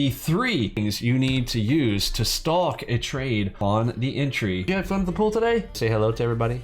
the 3 things you need to use to stalk a trade on the entry. You had fun at the pool today? Say hello to everybody.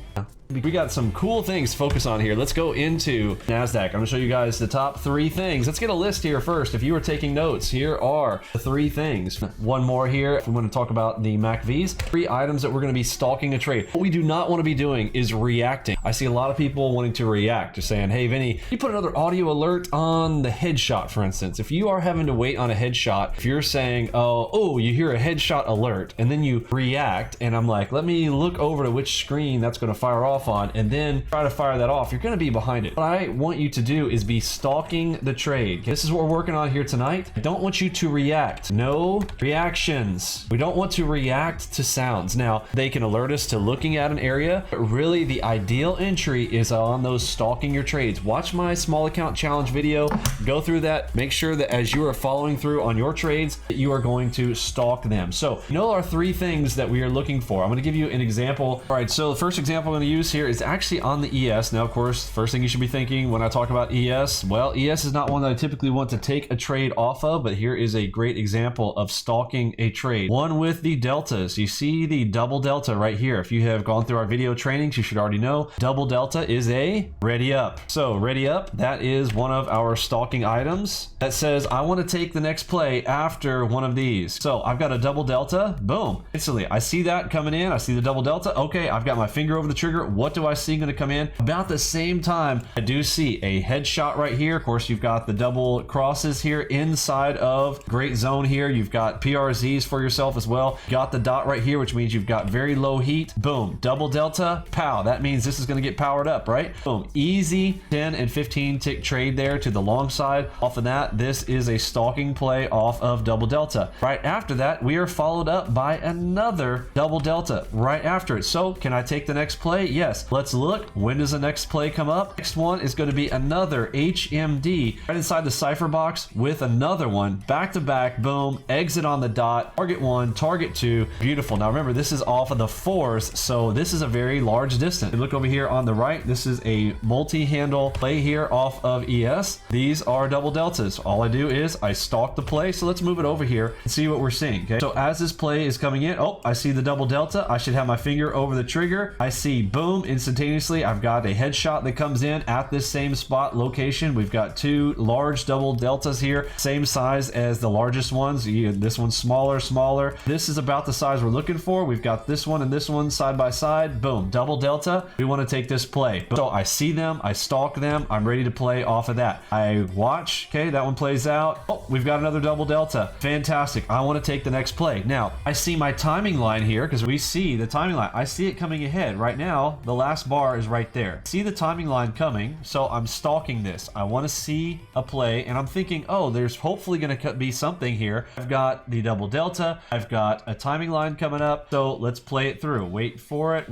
We got some cool things to focus on here. Let's go into NASDAQ. I'm gonna show you guys the top 3 things. Let's get a list here first. If you were taking notes, here are the 3 things. One more here. If we want to talk about the MACVs, 3 items that we're gonna be stalking a trade. What we do not want to be doing is reacting. I see a lot of people wanting to react, just saying, hey, Vinny, you put another audio alert on the headshot, for instance. If you are having to wait on a headshot, if you're saying, oh, you hear a headshot alert, and then you react, and I'm like, let me look over to which screen that's gonna fire off on and then try to fire that off, you're going to be behind it. What I want you to do is be stalking the trade. This is what we're working on here tonight. I don't want you to react. No reactions. We don't want to react to sounds. Now, they can alert us to looking at an area, but really the ideal entry is on those stalking your trades. Watch my small account challenge video. Go through that. Make sure that as you are following through on your trades, that you are going to stalk them. So, you know our 3 things that we are looking for. I'm going to give you an example. All right, so the first example I'm going to use here is actually on the ES. Now, of course, first thing you should be thinking when I talk about ES, well, ES is not one that I typically want to take a trade off of, but here is a great example of stalking a trade. One with the deltas. You see the double delta right here. If you have gone through our video trainings, you should already know double delta is a ready up. So ready up, that is one of our stalking items that says I want to take the next play after one of these. So I've got a double delta, boom, instantly. I see that coming in. I see the double delta. Okay, I've got my finger over the trigger. What do I see going to come in? About the same time, I do see a headshot right here. Of course, you've got the double crosses here inside of great zone here. You've got PRZs for yourself as well. Got the dot right here, which means you've got very low heat. Boom, double delta, pow. That means this is going to get powered up, right? Boom, easy 10 and 15 tick trade there to the long side. Off of that, this is a stalking play off of double delta. Right after that, we are followed up by another double delta right after it. So can I take the next play? Yes. Let's look. When does the next play come up? Next one is going to be another HMD right inside the cipher box with another one back to back. Boom, exit on the dot, target 1, target 2. Beautiful. Now remember, this is off of the 4s, so this is a very large distance. Look over here on the right. This is a multi-handle play here off of ES. These are double deltas. All I do is I stalk the play. So let's move it over here and see what we're seeing. Okay. So as this play is coming in, oh, I see the double delta. I should have my finger over the trigger. I see boom, instantaneously. I've got a headshot that comes in at this same spot location. We've got 2 large double deltas here, same size as the largest ones. This one's smaller. This is about the size we're looking for. We've got this one and this one side by side. Boom, double delta. We want to take this play. So I see them, I stalk them, I'm ready to play off of that. I watch, okay, that one plays out. Oh, we've got another double delta. Fantastic. I want to take the next play. Now, I see my timing line here because we see the timing line. I see it coming ahead. Right now, the last bar is right there. See the timing line coming, so I'm stalking this. I want to see a play, and I'm thinking, oh, there's hopefully going to be something here. I've got the double delta. I've got a timing line coming up, so let's play it through. Wait for it.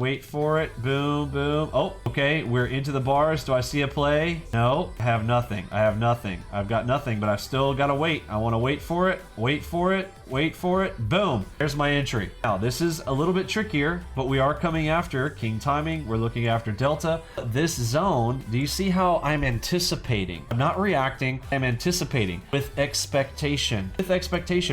Boom, boom. Oh, okay, we're into the bars. Do I see a play? No, I have nothing. I've got nothing, but I've still got to wait. I want to wait for it. Boom, there's my entry. Now, this is a little bit trickier, but we are coming after king timing. We're looking after delta. This zone, do you see how I'm anticipating? I'm not reacting, I'm anticipating with expectation.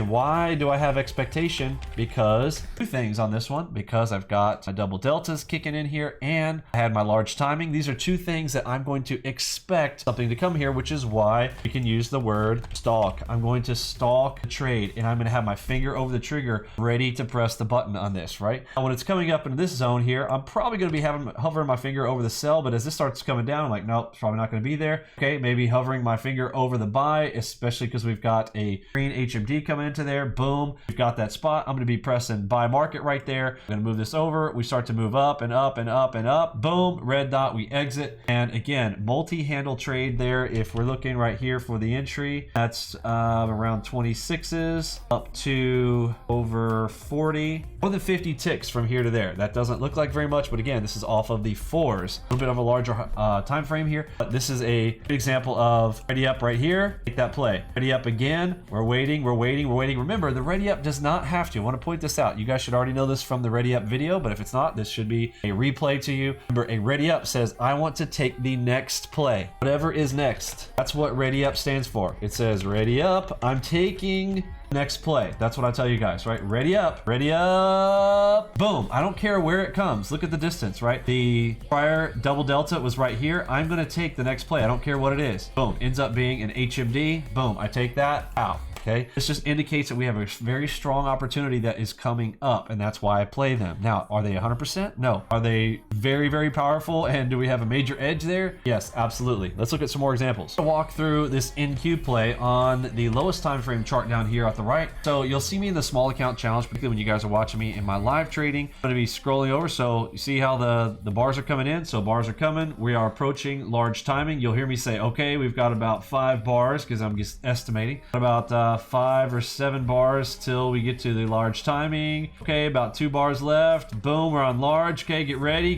Why do I have expectation? Because 2 things on this one. Because I've got my double deltas kicking in here and I had my large timing. These are 2 things that I'm going to expect something to come here, which is why we can use the word stalk. I'm going to stalk the trade and I'm going to have my finger over the trigger ready to press the button on this, right? Now, when it's coming up into this zone here, I'm probably going to be hovering my finger over the sell, but as this starts coming down, I'm like, nope, it's probably not going to be there. Okay, maybe hovering my finger over the buy, especially because we've got a green HMD coming into there. Boom, we've got that spot. I'm going to be pressing buy market right there. I'm going to move this over. We start to move up and up and up and up. Boom, red dot, we exit. And again, multi-handle trade there. If we're looking right here for the entry, that's around 26s up to over 40, more than 50 ticks from here to there. That doesn't look like very much, but again, this is off of the 4s. A little bit of a larger time frame here, but this is a good example of ready up right here. Take that play. Ready up again. We're waiting. Remember, the ready up does not have to. I want to point this out. You guys should already know this from the ready up video, but if it's not, this should be a replay to you. Remember, a ready up says, I want to take the next play. Whatever is next. That's what ready up stands for. It says ready up. I'm taking Next play. That's what I tell you guys, right? Ready up, ready up. Boom. I don't care where it comes. Look at the distance, right? The prior double delta was right here. I'm going to take the next play. I don't care what it is. Boom. Ends up being an HMD. Boom. I take that out. Okay, this just indicates that we have a very strong opportunity that is coming up, and that's why I play them. Now, are they 100%? No. Are they very, very powerful, and do we have a major edge there? Yes, absolutely. Let's look at some more examples. I'll walk through this NQ play on the lowest time frame chart down here at the right. So you'll see me in the small account challenge, particularly when you guys are watching me in my live trading. I'm going to be scrolling over, so you see how the bars are coming in. So bars are coming. We are approaching large timing. You'll hear me say, okay, we've got about 5 bars because I'm just estimating. About 5 or 7 bars till we get to the large timing. Okay, about 2 bars left. Boom, we're on large. Okay, get ready.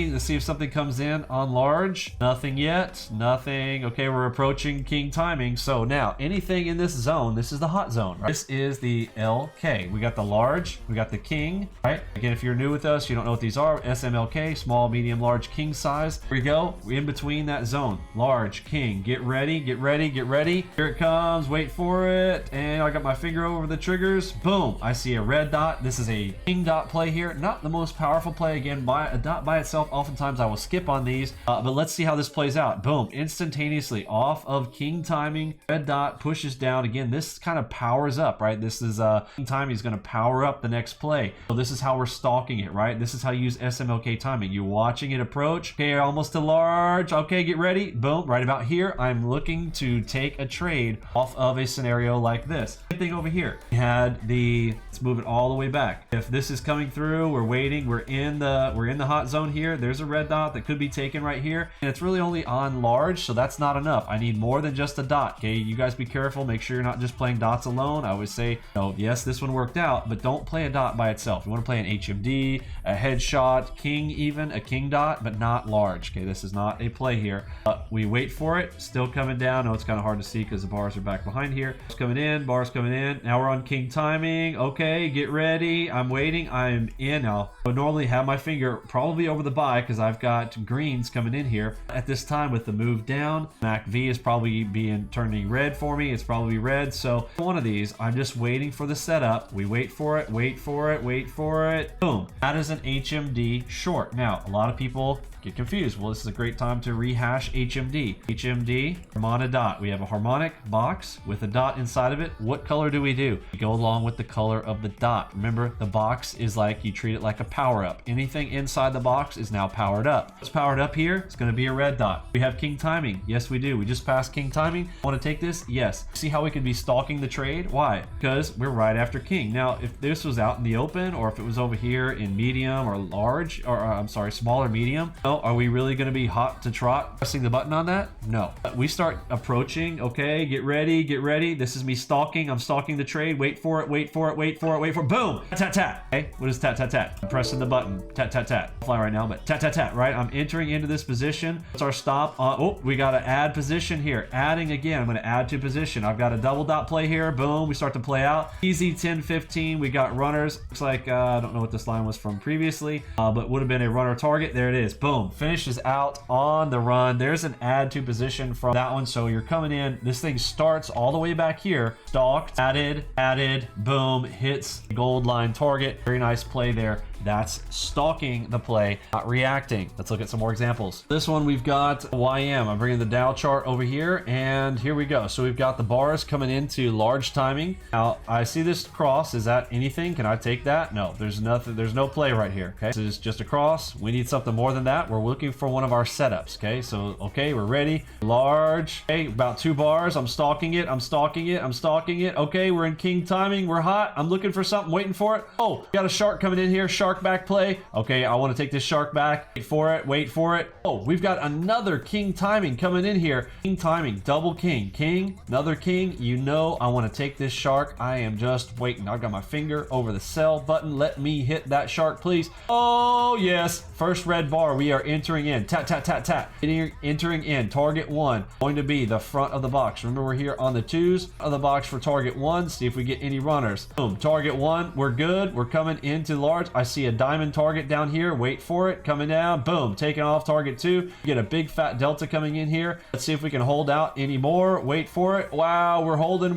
Let's see if something comes in on large. Nothing yet. Nothing. Okay, we're approaching king timing. So now anything in this zone, this is the hot zone, right? This is the LK. We got the large, we got the king, right? Again, if you're new with us, you don't know what these are. SMLK, small, medium, large, king size. Here we go. We're in between that zone. Large, king. Get ready, get ready, get ready. Here it comes. Wait for it. And I got my finger over the triggers. Boom. I see a red dot. This is a king dot play here. Not the most powerful play. Again, by a dot by itself, oftentimes I will skip on these. But let's see how this plays out. Boom. Instantaneously off of king timing. Red dot pushes down. Again, this kind of powers up, right? This is king timing is going to power up the next play. So this is how we're stalking it, right? This is how you use SMLK timing. You're watching it approach. Okay, almost to large. Okay, get ready. Boom. Right about here, I'm looking to take a trade off of a scenario like this. Same thing over here. We had let's move it all the way back. If this is coming through, we're waiting. We're in the hot zone here. There's a red dot that could be taken right here, and it's really only on large, so that's not enough. I need more than just a dot. Okay, you guys be careful. Make sure you're not just playing dots alone. I always say, no, yes, this one worked out, but don't play a dot by itself. You want to play an HMD, a headshot, king, even a king dot, but not large. Okay, this is not a play here. We wait for it. Still coming down. No, it's kind of hard to see because the bars are back behind here. It's coming in. Bars coming in. Now we're on king timing. Okay, get ready. I'm waiting. I'm in now. I would normally have my finger probably over the buy because I've got greens coming in here. At this time with the move down, MACV is probably turning red for me. It's probably red. So one of these, I'm just waiting for the setup. We wait for it, wait for it, wait for it. Boom. That is an HMD short. Now, a lot of people get confused. Well, this is a great time to rehash HMD. HMD, harmonic dot. We have a harmonic box with a dot inside of it. What color do we do? We go along with the color of the dot. Remember, the box is like, you treat it like a power up. Anything inside the box is now powered up. What's powered up here? It's going to be a red dot. We have king timing. Yes, we do. We just passed king timing. Want to take this? Yes. See how we could be stalking the trade? Why? Because we're right after king. Now, if this was out in the open, or if it was over here in medium or large, or I'm sorry, small or medium, no, are we really going to be hot to trot pressing the button on that? No. We start approaching. Okay, get ready, get ready. This is me stalking. I'm stalking the trade. Wait for it, wait for it, wait for it, wait for it. Boom! Tat, tat. Okay, what is tat, tat, tat? I'm pressing the button. Tat, tat, tat. I'll fly right now, but tat, tat, tat, right? I'm entering into this position. What's our stop? Oh, we got to add position here. Adding again. I'm going to add to position. I've got a double dot play here. Boom. We start to play out. Easy 10, 15. We got runners. Looks like, I don't know what this line was from previously, but would have been a runner target. There it is. Boom. Finishes out on the run. There's an add to position from that one. So you're coming in. This thing starts all the way back here. Stalked, added, boom, hits gold line target. Very nice play there. That's stalking the play, not reacting. Let's look at some more examples. This one we've got YM. I'm bringing the Dow chart over here, and here we go. So we've got the bars coming into large timing. Now I see this cross. Is that anything? Can I take that? No, there's nothing. There's no play right here. Okay, this is just a cross. We need something more than that. We're looking for one of our setups. Okay, so okay, we're ready. Large. Okay, about 2 bars. I'm stalking it. I'm stalking it. I'm stalking it. Okay, we're in king timing. We're hot. I'm looking for something. Waiting for it. Oh, we got a shark coming in here. Shark back play. Okay, I want to take this shark back. Wait for it. Wait for it. Oh, we've got another king timing coming in here. King timing. Double king. King. Another king. You know I want to take this shark. I am just waiting. I've got my finger over the sell button. Let me hit that shark, please. Oh, yes. First red bar. We are entering in. Tat, tat, tat, tat. Entering in. Target 1. Going to be the front of the box. Remember, we're here on the 2s of the box for target 1. See if we get any runners. Boom. Target 1. We're good. We're coming into large. I see a diamond target down here. Wait for it, coming down, boom, taking off target 2. You get a big fat delta coming in here. Let's see if we can hold out any more. Wait for it. Wow, we're holding.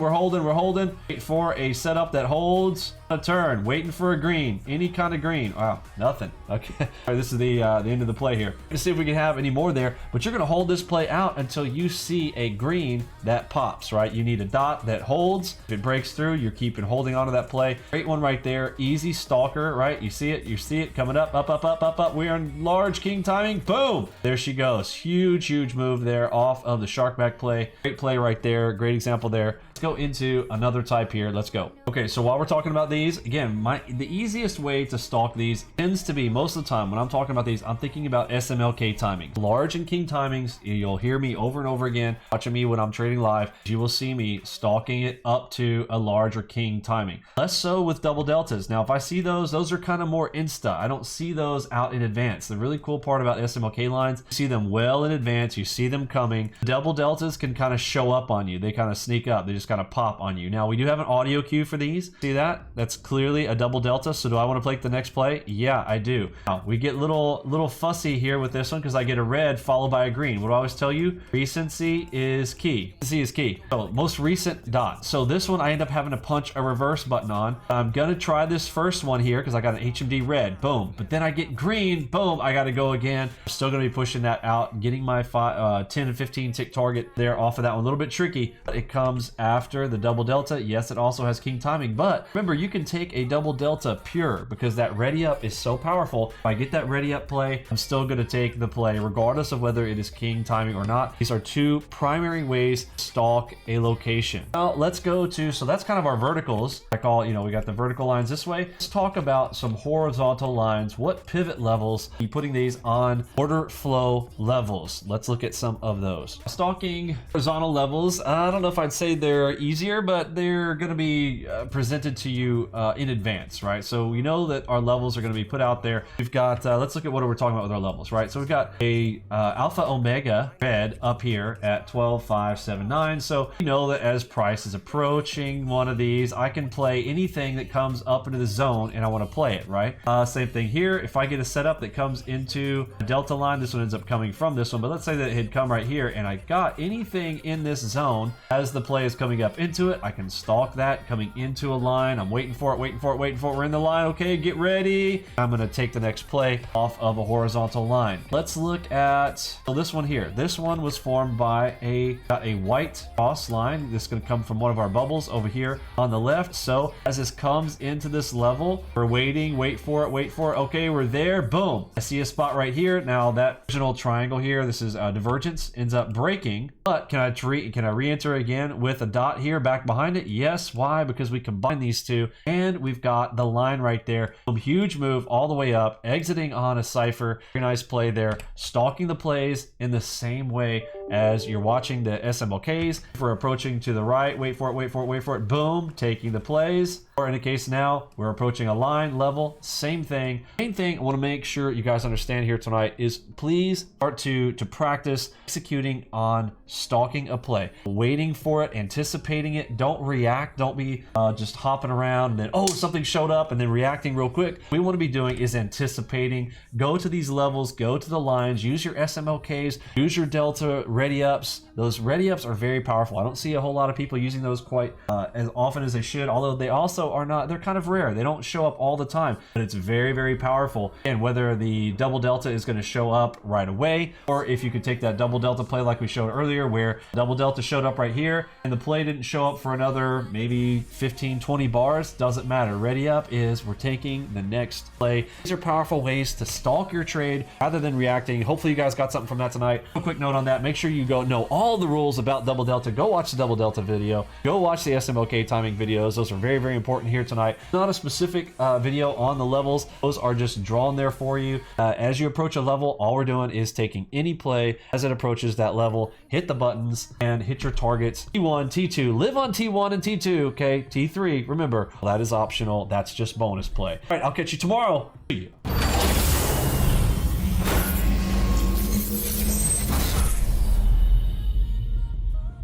Wait for a setup that holds. A turn, waiting for a green, any kind of green. Wow, nothing. Okay, all right, this is the end of the play here. Let's see if we can have any more there, but you're gonna hold this play out until you see a green that pops, right? You need a dot that holds. If it breaks through, you're keeping holding onto that play. Great one right there, easy stalker, right? You see it coming up. We are in large king timing, boom! There she goes, huge move there off of the shark back play. Great play right there, great example there. Let's go into another type here. Let's go. Okay, so while we're talking about these, again, the easiest way to stalk these tends to be, most of the time when I'm talking about these, I'm thinking about SMLK timing. Large and king timings, you'll hear me over and over again, watching me when I'm trading live, you will see me stalking it up to a large or king timing. Less so with double deltas. Now, if I see those are kind of more insta. I don't see those out in advance. The really cool part about SMLK lines, you see them well in advance, you see them coming. Double deltas can kind of show up on you. They kind of sneak up. They just kind of pop on you. Now, we do have an audio cue for these. See that? That's clearly a double delta. So do I want to play the next play? Yeah, I do. Now, we get little fussy here with this one because I get a red followed by a green. What do I always tell you? Recency is key. Recency is key. So most recent dot. So this one I end up having to punch a reverse button on. I'm gonna try this first one here because I got an HMD red. Boom. But then I get green. Boom. I got to go again. I'm still gonna be pushing that out, getting my 10 and 15 tick target there off of that one. A little bit tricky, but it comes after the double delta. Yes, it also has king timing, but remember, you can take a double delta pure because that ready up is so powerful. If I get that ready up play, I'm still going to take the play regardless of whether it is king timing or not. These are two primary ways to stalk a location. Now let's go to, so that's kind of our verticals. I call, we got the vertical lines this way. Let's talk about some horizontal lines. What pivot levels are you putting these on? Order flow levels. Let's look at some of those. Stalking horizontal levels, I don't know if I'd say they're easier, but they're going to be presented to you in advance, right? So we know that our levels are going to be put out there. We've got, let's look at what we're talking about with our levels, right? So we've got a alpha omega red up here at 12,579. So you know that as price is approaching one of these, I can play anything that comes up into the zone and I want to play it, right? Same thing here. If I get a setup that comes into a delta line, this one ends up coming from this one, but let's say that it had come right here and I got anything in this zone as the play is coming up into it, I can stalk that coming into a line. I'm waiting for it. We're in the line. Okay, get ready. I'm going to take the next play off of a horizontal line. Let's look at, so this one here. This one was formed by a white cross line. This is going to come from one of our bubbles over here on the left. So as this comes into this level, we're waiting, wait for it. Okay, we're there. Boom. I see a spot right here. Now that original triangle here, this is divergence, ends up breaking. But can I re-enter again with a dot here back behind it? Yes. Why? Because we combine these two and we've got the line right there. Huge move all the way up, exiting on a cipher. Very nice play there. Stalking the plays in the same way as you're watching the SMLKs. If we're approaching to the right, wait for it. Boom, taking the plays. Or in a case now, we're approaching a line level, same thing. Main thing I want to make sure you guys understand here tonight is please start to practice executing on stalking a play. Waiting for it, anticipating it. Don't react. Don't be just hopping around and then, oh, something showed up and then reacting real quick. What we want to be doing is anticipating. Go to these levels, go to the lines, use your SMLKs, use your delta ready ups. Those ready ups are very powerful. I don't see a whole lot of people using those quite as often as they should, although they also are not, they're kind of rare. They don't show up all the time, but it's very, very powerful. And whether the double delta is going to show up right away, or if you could take that double delta play like we showed earlier, where double delta showed up right here and the play didn't show up for another maybe 15, 20 bars, doesn't matter. Ready up is we're taking the next play. These are powerful ways to stalk your trade rather than reacting. Hopefully you guys got something from that tonight. A quick note on that. Make sure you go know all the rules about double delta. Go watch the double delta video. Go watch the SMLK timing videos. Those are very, very important here tonight. Not a specific video on the levels. Those are just drawn there for you. As you approach a level, all we're doing is taking any play as it approaches that level. Hit the buttons and hit your targets. T1, T2, live on T1 and T2. Okay, T3, remember, that is optional. That's just bonus play. All right, I'll catch you tomorrow. See ya.